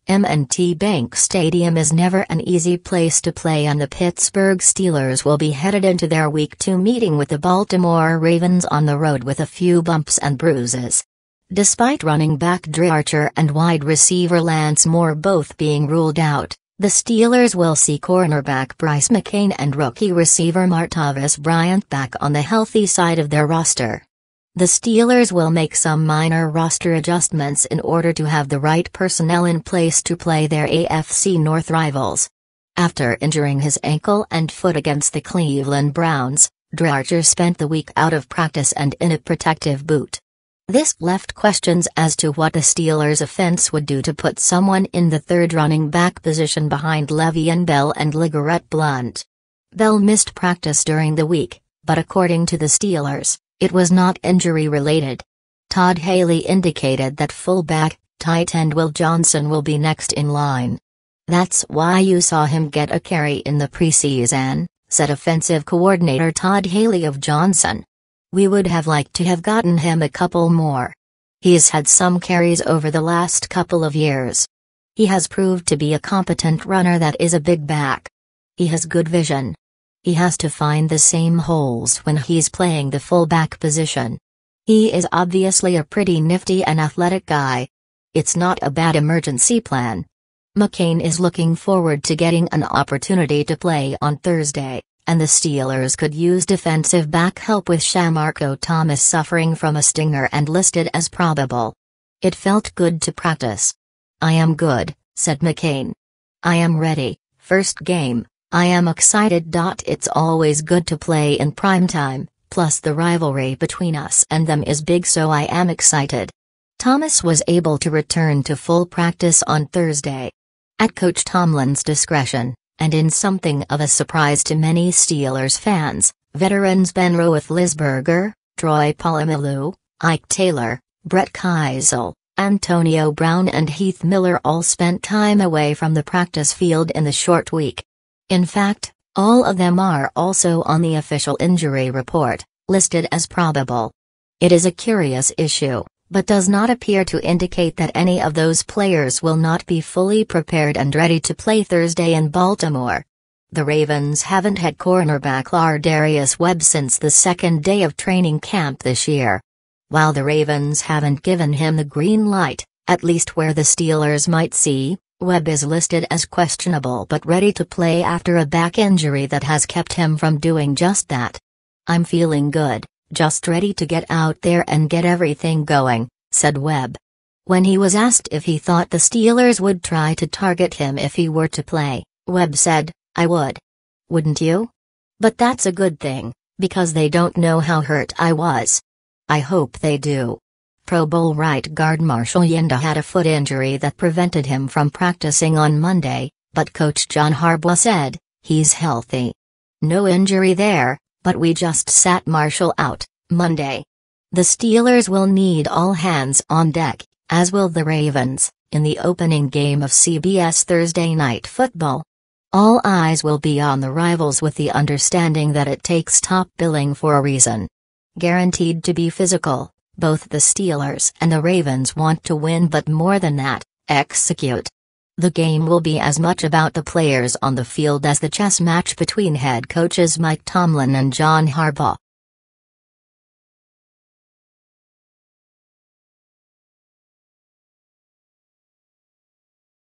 M&T Bank Stadium is never an easy place to play, and the Pittsburgh Steelers will be headed into their Week 2 meeting with the Baltimore Ravens on the road with a few bumps and bruises. Despite running back Dri Archer and wide receiver Lance Moore both being ruled out, the Steelers will see cornerback Brice McCain and rookie receiver Martavis Bryant back on the healthy side of their roster. The Steelers will make some minor roster adjustments in order to have the right personnel in place to play their AFC North rivals. After injuring his ankle and foot against the Cleveland Browns, Dri Archer spent the week out of practice and in a protective boot. This left questions as to what the Steelers' offense would do to put someone in the third running back position behind Le'Veon Bell and LeGarrette Blount. Bell missed practice during the week, but according to the Steelers, it was not injury-related. Todd Haley indicated that fullback, tight end Will Johnson will be next in line. "That's why you saw him get a carry in the preseason," said offensive coordinator Todd Haley of Johnson. "We would have liked to have gotten him a couple more. He's had some carries over the last couple of years. He has proved to be a competent runner that is a big back. He has good vision. He has to find the same holes when he's playing the fullback position. He is obviously a pretty nifty and athletic guy. It's not a bad emergency plan." McCain is looking forward to getting an opportunity to play on Thursday, and the Steelers could use defensive back help with Shamarko Thomas suffering from a stinger and listed as probable. "It felt good to practice. I am good," said McCain. "I am ready, first game. I am excited. It's always good to play in primetime, plus the rivalry between us and them is big, so I am excited." Thomas was able to return to full practice on Thursday. At Coach Tomlin's discretion, and in something of a surprise to many Steelers fans, veterans Ben Roethlisberger, Troy Polamalu, Ike Taylor, Brett Keisel, Antonio Brown and Heath Miller all spent time away from the practice field in the short week. In fact, all of them are also on the official injury report, listed as probable. It is a curious issue, but does not appear to indicate that any of those players will not be fully prepared and ready to play Thursday in Baltimore. The Ravens haven't had cornerback Lardarius Webb since the second day of training camp this year. While the Ravens haven't given him the green light, at least where the Steelers might see, Webb is listed as questionable but ready to play after a back injury that has kept him from doing just that. "I'm feeling good, just ready to get out there and get everything going," said Webb. When he was asked if he thought the Steelers would try to target him if he were to play, Webb said, "I would." "Wouldn't you?" "But that's a good thing, because they don't know how hurt I was." "I hope they do." Pro Bowl right guard Marshall Yanda had a foot injury that prevented him from practicing on Monday, but Coach John Harbaugh said, "He's healthy. No injury there, but we just sat Marshall out Monday." The Steelers will need all hands on deck, as will the Ravens, in the opening game of CBS Thursday Night Football. All eyes will be on the rivals with the understanding that it takes top billing for a reason. Guaranteed to be physical, both the Steelers and the Ravens want to win, but more than that, execute. The game will be as much about the players on the field as the chess match between head coaches Mike Tomlin and John Harbaugh.